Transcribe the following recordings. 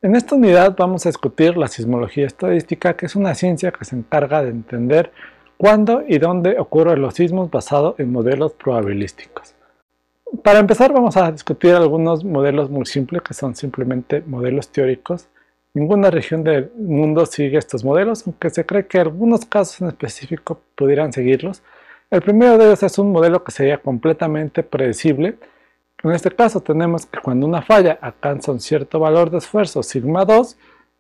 En esta unidad vamos a discutir la sismología estadística, que es una ciencia que se encarga de entender cuándo y dónde ocurren los sismos basado en modelos probabilísticos. Para empezar vamos a discutir algunos modelos muy simples que son simplemente modelos teóricos. Ninguna región del mundo sigue estos modelos, aunque se cree que algunos casos en específico pudieran seguirlos. El primero de ellos es un modelo que sería completamente predecible. En este caso tenemos que cuando una falla alcanza un cierto valor de esfuerzo, sigma 2,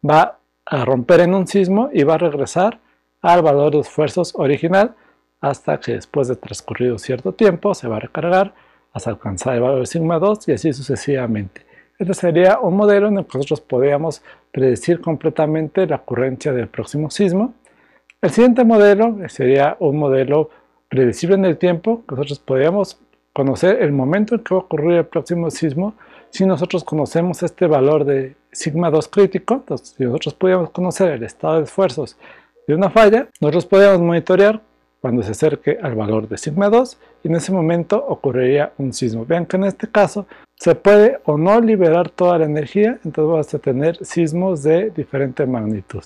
va a romper en un sismo y va a regresar al valor de esfuerzos original hasta que después de transcurrido cierto tiempo se va a recargar hasta alcanzar el valor de sigma 2 y así sucesivamente. Este sería un modelo en el que nosotros podríamos predecir completamente la ocurrencia del próximo sismo. El siguiente modelo sería un modelo predecible en el tiempo, que nosotros podríamos conocer el momento en que va a ocurrir el próximo sismo si nosotros conocemos este valor de sigma 2 crítico. Entonces, si nosotros pudiéramos conocer el estado de esfuerzos de una falla, nosotros podríamos monitorear cuando se acerque al valor de sigma 2 y en ese momento ocurriría un sismo. Vean que en este caso se puede o no liberar toda la energía, entonces vamos a tener sismos de diferente magnitud.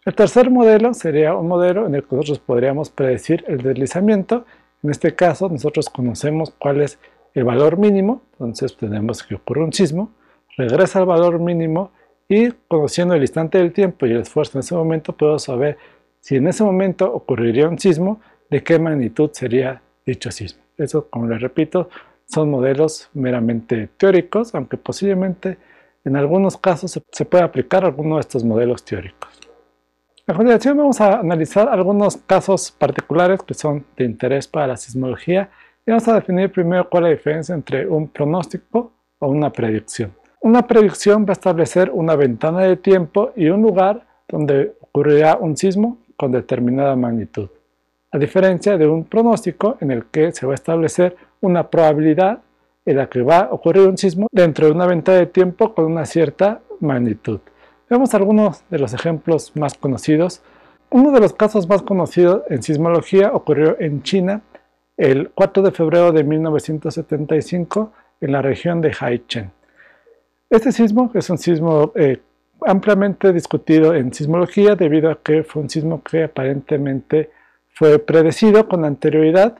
El tercer modelo sería un modelo en el que nosotros podríamos predecir el deslizamiento. En este caso nosotros conocemos cuál es el valor mínimo, entonces tenemos que ocurre un sismo, regresa al valor mínimo y conociendo el instante del tiempo y el esfuerzo en ese momento podemos saber si en ese momento ocurriría un sismo, de qué magnitud sería dicho sismo. Eso, como les repito, son modelos meramente teóricos, aunque posiblemente en algunos casos se puede aplicar alguno de estos modelos teóricos. A continuación vamos a analizar algunos casos particulares que son de interés para la sismología y vamos a definir primero cuál es la diferencia entre un pronóstico o una predicción. Una predicción va a establecer una ventana de tiempo y un lugar donde ocurrirá un sismo con determinada magnitud, a diferencia de un pronóstico en el que se va a establecer una probabilidad en la que va a ocurrir un sismo dentro de una ventana de tiempo con una cierta magnitud. Veamos algunos de los ejemplos más conocidos. Uno de los casos más conocidos en sismología ocurrió en China el 4 de febrero de 1975 en la región de Haicheng. Este sismo es un sismo ampliamente discutido en sismología debido a que fue un sismo que aparentemente fue predecido con anterioridad.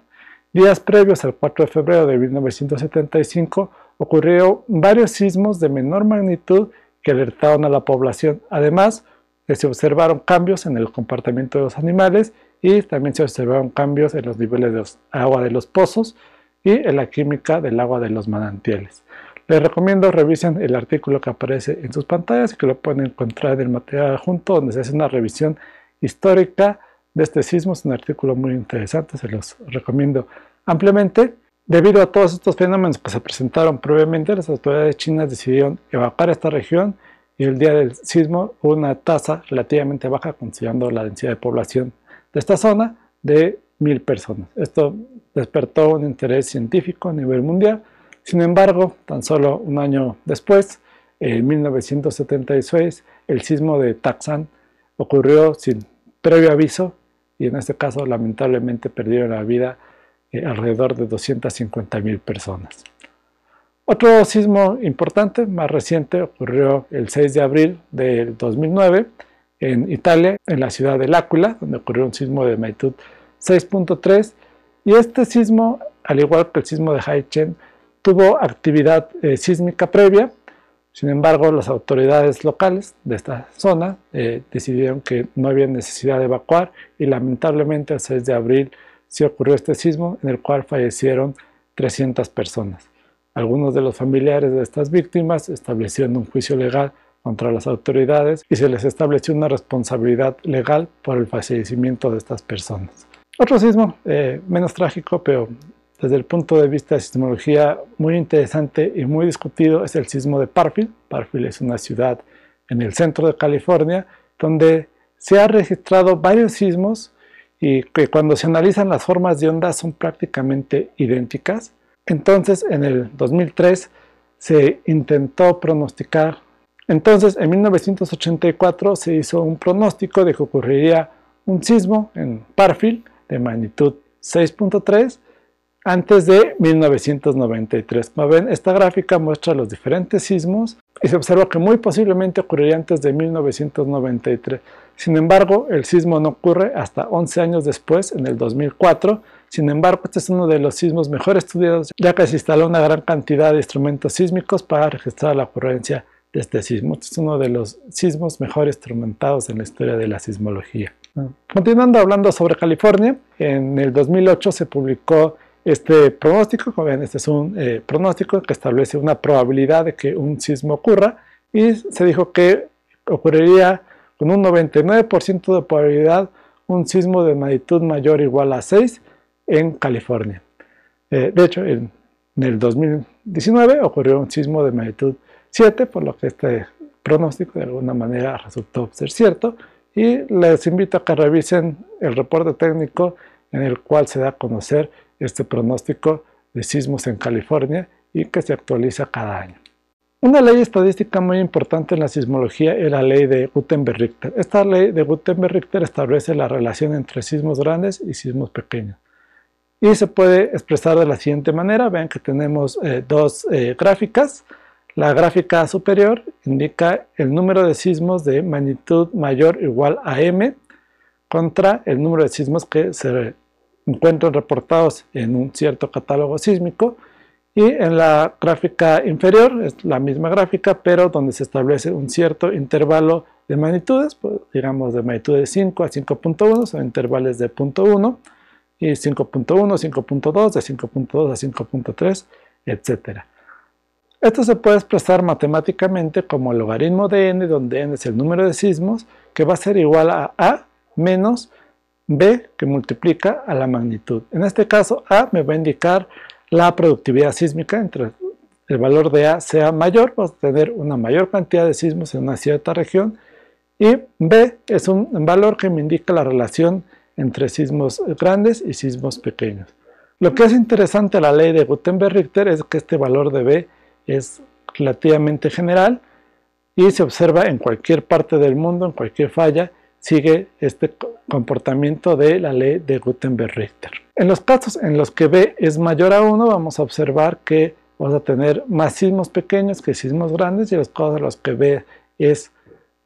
Días previos al 4 de febrero de 1975 ocurrieron varios sismos de menor magnitud que alertaron a la población. Además, se observaron cambios en el comportamiento de los animales y también se observaron cambios en los niveles de agua de los pozos y en la química del agua de los manantiales. Les recomiendo revisen el artículo que aparece en sus pantallas y que lo pueden encontrar en el material adjunto donde se hace una revisión histórica de este sismo. Es un artículo muy interesante, se los recomiendo ampliamente. Debido a todos estos fenómenos que se presentaron previamente, las autoridades chinas decidieron evacuar esta región y el día del sismo hubo una tasa relativamente baja considerando la densidad de población de esta zona de 1000 personas. Esto despertó un interés científico a nivel mundial. Sin embargo, tan solo un año después, en 1976, el sismo de Takshan ocurrió sin previo aviso y en este caso lamentablemente perdieron la vida alrededor de 250.000 personas. Otro sismo importante, más reciente, ocurrió el 6 de abril del 2009 en Italia, en la ciudad de L'Aquila, donde ocurrió un sismo de magnitud 6.3 y este sismo, al igual que el sismo de Haicheng, tuvo actividad sísmica previa. Sin embargo, las autoridades locales de esta zona decidieron que no había necesidad de evacuar y lamentablemente el 6 de abril sí ocurrió este sismo en el cual fallecieron 300 personas. Algunos de los familiares de estas víctimas establecieron un juicio legal contra las autoridades y se les estableció una responsabilidad legal por el fallecimiento de estas personas. Otro sismo menos trágico, pero desde el punto de vista de sismología muy interesante y muy discutido, es el sismo de Parkville. Parkville es una ciudad en el centro de California donde se han registrado varios sismos y que cuando se analizan las formas de onda son prácticamente idénticas. Entonces en el 2003 se intentó pronosticar. Entonces en 1984 se hizo un pronóstico de que ocurriría un sismo en Parkville de magnitud 6.3 antes de 1993. Como ven, esta gráfica muestra los diferentes sismos y se observa que muy posiblemente ocurriría antes de 1993. Sin embargo, el sismo no ocurre hasta 11 años después, en el 2004. Sin embargo, este es uno de los sismos mejor estudiados, ya que se instaló una gran cantidad de instrumentos sísmicos para registrar la ocurrencia de este sismo. Este es uno de los sismos mejor instrumentados en la historia de la sismología. Continuando hablando sobre California, en el 2008 se publicó este pronóstico. Como ven, este es un pronóstico que establece una probabilidad de que un sismo ocurra y se dijo que ocurriría con un 99% de probabilidad un sismo de magnitud mayor o igual a 6 en California. De hecho, en el 2019 ocurrió un sismo de magnitud 7, por lo que este pronóstico de alguna manera resultó ser cierto, y les invito a que revisen el reporte técnico en el cual se da a conocer este pronóstico de sismos en California y que se actualiza cada año. Una ley estadística muy importante en la sismología es la ley de Gutenberg-Richter. Esta ley de Gutenberg-Richter establece la relación entre sismos grandes y sismos pequeños. Y se puede expresar de la siguiente manera. Vean que tenemos dos gráficas. La gráfica superior indica el número de sismos de magnitud mayor o igual a m contra el número de sismos que se encuentran reportados en un cierto catálogo sísmico. Y en la gráfica inferior es la misma gráfica, pero donde se establece un cierto intervalo de magnitudes, pues, digamos de magnitudes 5 a 5.1, son intervalos de 0.1, y 5.1, 5.2, de 5.2 a 5.3, etc. Esto se puede expresar matemáticamente como el logaritmo de n, donde n es el número de sismos, que va a ser igual a menos b, que multiplica a la magnitud. En este caso, a me va a indicar la productividad sísmica. Entre el valor de A sea mayor, vamos a tener una mayor cantidad de sismos en una cierta región, y B es un valor que me indica la relación entre sismos grandes y sismos pequeños. Lo que es interesante a la ley de Gutenberg-Richter es que este valor de B es relativamente general y se observa en cualquier parte del mundo, en cualquier falla, sigue este comportamiento de la ley de Gutenberg-Richter. En los casos en los que B es mayor a 1, vamos a observar que vamos a tener más sismos pequeños que sismos grandes, y en los casos en los que B es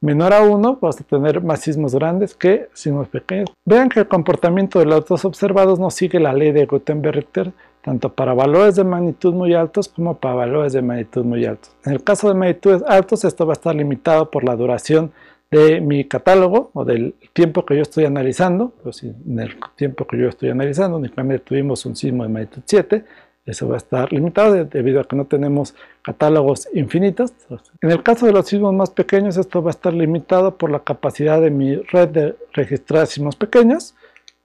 menor a 1, vamos a tener más sismos grandes que sismos pequeños. Vean que el comportamiento de los dos observados no sigue la ley de Gutenberg-Richter, tanto para valores de magnitud muy altos como para valores de magnitud muy altos. En el caso de magnitudes altos, esto va a estar limitado por la duración de mi catálogo o del tiempo que yo estoy analizando. Pues si en el tiempo que yo estoy analizando únicamente tuvimos un sismo de magnitud 7, eso va a estar limitado debido a que no tenemos catálogos infinitos. En el caso de los sismos más pequeños, esto va a estar limitado por la capacidad de mi red de registrar sismos pequeños,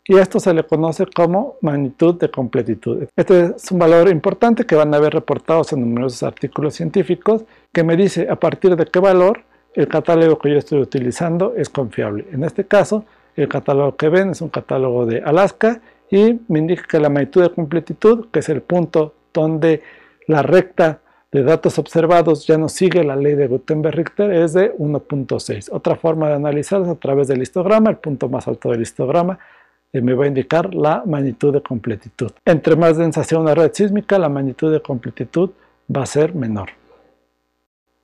y esto se le conoce como magnitud de completitud. Este es un valor importante que van a ver reportados en numerosos artículos científicos, que me dice a partir de qué valor el catálogo que yo estoy utilizando es confiable. En este caso, el catálogo que ven es un catálogo de Alaska y me indica que la magnitud de completitud, que es el punto donde la recta de datos observados ya no sigue la ley de Gutenberg-Richter, es de 1.6. Otra forma de analizar es a través del histograma. El punto más alto del histograma me va a indicar la magnitud de completitud. Entre más densa sea una red sísmica, la magnitud de completitud va a ser menor.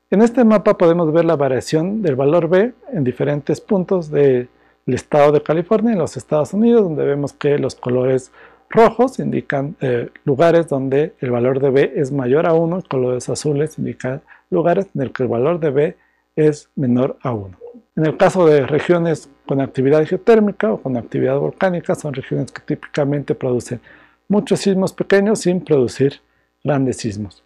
En este mapa podemos ver la variación del valor B en diferentes puntos del estado de California, en los Estados Unidos, donde vemos que los colores rojos indican lugares donde el valor de B es mayor a 1, y colores azules indican lugares en los que el valor de B es menor a 1. En el caso de regiones con actividad geotérmica o con actividad volcánica, son regiones que típicamente producen muchos sismos pequeños sin producir grandes sismos.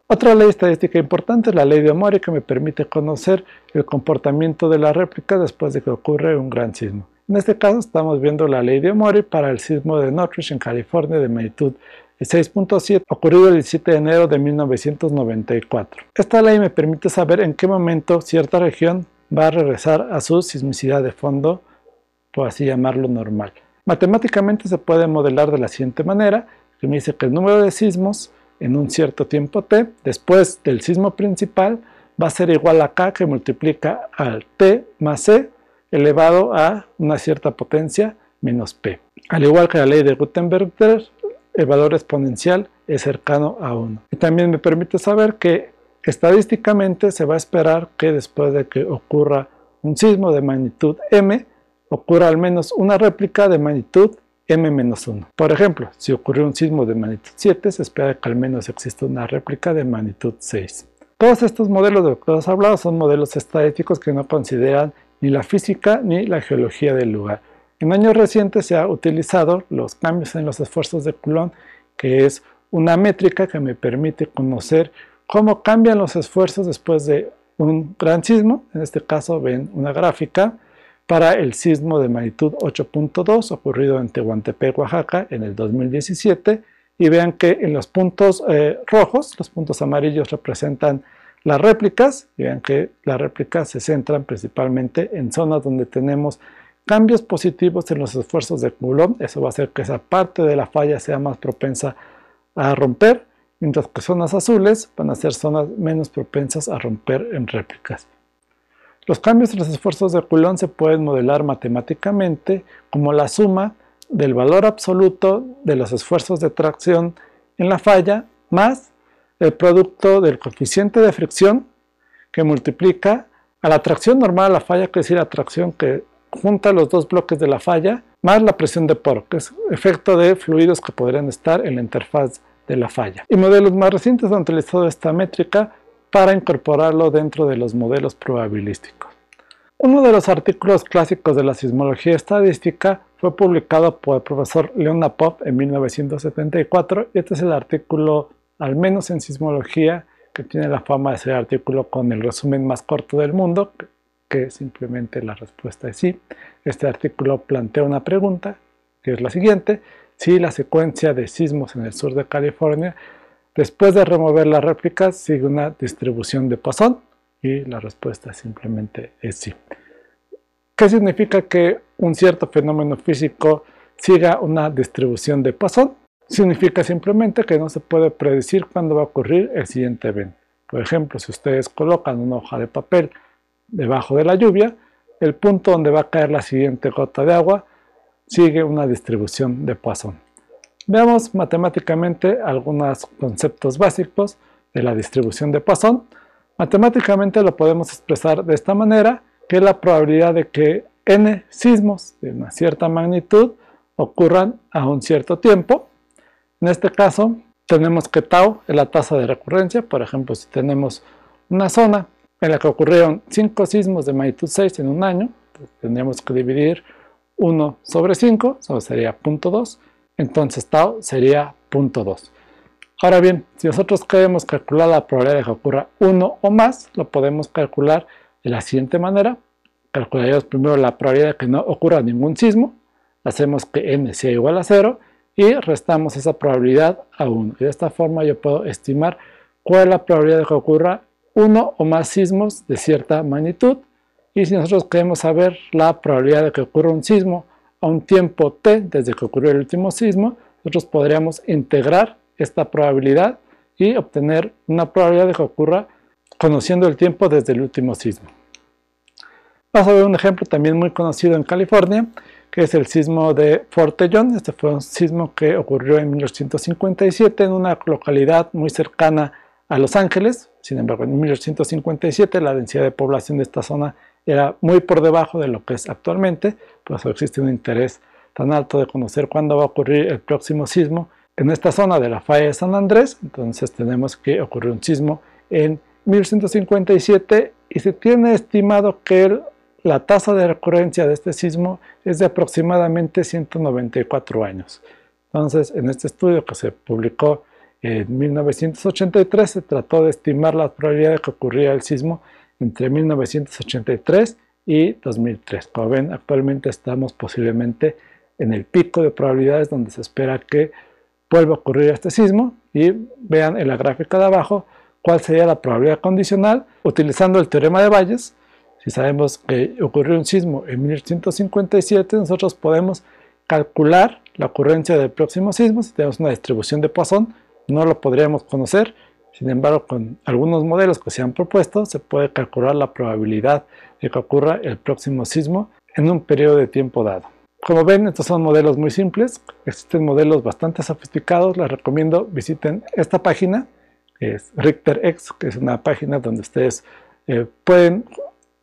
Otra ley estadística importante es la ley de Omori, que me permite conocer el comportamiento de la réplica después de que ocurre un gran sismo. En este caso estamos viendo la ley de Omori para el sismo de Northridge en California de magnitud 6.7, ocurrido el 17 de enero de 1994. Esta ley me permite saber en qué momento cierta región va a regresar a su sismicidad de fondo, por así llamarlo, normal. Matemáticamente se puede modelar de la siguiente manera, que me dice que el número de sismos en un cierto tiempo t, después del sismo principal, va a ser igual a k, que multiplica al t más c elevado a una cierta potencia menos p. Al igual que la ley de Gutenberg-Richter, el valor exponencial es cercano a 1. Y también me permite saber que estadísticamente se va a esperar que después de que ocurra un sismo de magnitud m, ocurra al menos una réplica de magnitud m-1. Por ejemplo, si ocurrió un sismo de magnitud 7, se espera que al menos exista una réplica de magnitud 6. Todos estos modelos de los que hemos hablado son modelos estadísticos que no consideran ni la física ni la geología del lugar. En años recientes se ha utilizado los cambios en los esfuerzos de Coulomb, que es una métrica que me permite conocer cómo cambian los esfuerzos después de un gran sismo. En este caso ven una gráfica para el sismo de magnitud 8.2 ocurrido en Tehuantepec, Oaxaca, en el 2017, y vean que en los puntos rojos, los puntos amarillos representan las réplicas, y vean que las réplicas se centran principalmente en zonas donde tenemos cambios positivos en los esfuerzos de Coulomb. Eso va a hacer que esa parte de la falla sea más propensa a romper, mientras que zonas azules van a ser zonas menos propensas a romper en réplicas. Los cambios en los esfuerzos de Coulomb se pueden modelar matemáticamente como la suma del valor absoluto de los esfuerzos de tracción en la falla más el producto del coeficiente de fricción que multiplica a la tracción normal a la falla, que es decir, la tracción que junta los dos bloques de la falla, más la presión de poro, que es efecto de fluidos que podrían estar en la interfaz de la falla. Y modelos más recientes han utilizado esta métrica para incorporarlo dentro de los modelos probabilísticos. Uno de los artículos clásicos de la sismología estadística fue publicado por el profesor Leon Napow en 1974, y este es el artículo, al menos en sismología, que tiene la fama de ser el artículo con el resumen más corto del mundo, que simplemente la respuesta es sí. Este artículo plantea una pregunta, que es la siguiente: si la secuencia de sismos en el sur de California, después de remover las réplicas, sigue una distribución de Poisson, y la respuesta simplemente es sí. ¿Qué significa que un cierto fenómeno físico siga una distribución de Poisson? Significa simplemente que no se puede predecir cuándo va a ocurrir el siguiente evento. Por ejemplo, si ustedes colocan una hoja de papel debajo de la lluvia, el punto donde va a caer la siguiente gota de agua sigue una distribución de Poisson. Veamos matemáticamente algunos conceptos básicos de la distribución de Poisson. Matemáticamente lo podemos expresar de esta manera, que es la probabilidad de que n sismos de una cierta magnitud ocurran a un cierto tiempo. En este caso tenemos que tau es la tasa de recurrencia. Por ejemplo, si tenemos una zona en la que ocurrieron 5 sismos de magnitud 6 en un año, pues tendríamos que dividir 1 sobre 5, eso sería 0.2, entonces tau sería 0.2. Ahora bien, si nosotros queremos calcular la probabilidad de que ocurra 1 o más, lo podemos calcular de la siguiente manera. Calcularíamos primero la probabilidad de que no ocurra ningún sismo, hacemos que n sea igual a 0 y restamos esa probabilidad a 1. Y de esta forma yo puedo estimar cuál es la probabilidad de que ocurra 1 o más sismos de cierta magnitud. Y si nosotros queremos saber la probabilidad de que ocurra un sismo a un tiempo t desde que ocurrió el último sismo, nosotros podríamos integrar esta probabilidad y obtener una probabilidad de que ocurra conociendo el tiempo desde el último sismo. Vamos a ver un ejemplo también muy conocido en California, que es el sismo de Forte John. Este fue un sismo que ocurrió en 1857 en una localidad muy cercana a Los Ángeles. Sin embargo, en 1857 la densidad de población de esta zona era muy por debajo de lo que es actualmente, por eso existe un interés tan alto de conocer cuándo va a ocurrir el próximo sismo en esta zona de la falla de San Andrés. Entonces tenemos que ocurrir un sismo en 1157 y se tiene estimado que la tasa de recurrencia de este sismo es de aproximadamente 194 años. Entonces, en este estudio que se publicó en 1983, se trató de estimar la probabilidad de que ocurriera el sismo entre 1983 y 2003. Como ven, actualmente estamos posiblemente en el pico de probabilidades donde se espera que vuelva a ocurrir este sismo, y vean en la gráfica de abajo cuál sería la probabilidad condicional utilizando el teorema de Bayes. Si sabemos que ocurrió un sismo en 1157, nosotros podemos calcular la ocurrencia del próximo sismo. Si tenemos una distribución de Poisson, no lo podríamos conocer. Sin embargo, con algunos modelos que se han propuesto, se puede calcular la probabilidad de que ocurra el próximo sismo en un periodo de tiempo dado. Como ven, estos son modelos muy simples. Existen modelos bastante sofisticados. Les recomiendo visiten esta página, que es RichterX, que es una página donde ustedes pueden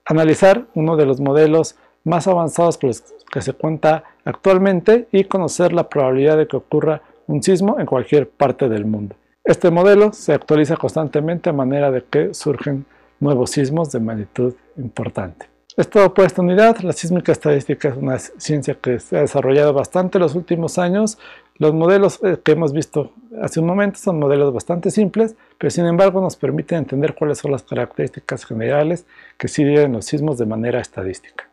analizar uno de los modelos más avanzados con los que se cuenta actualmente y conocer la probabilidad de que ocurra un sismo en cualquier parte del mundo. Este modelo se actualiza constantemente a manera de que surgen nuevos sismos de magnitud importante. Es todo por esta unidad. La sísmica estadística es una ciencia que se ha desarrollado bastante en los últimos años. Los modelos que hemos visto hace un momento son modelos bastante simples, pero sin embargo nos permiten entender cuáles son las características generales que siguen los sismos de manera estadística.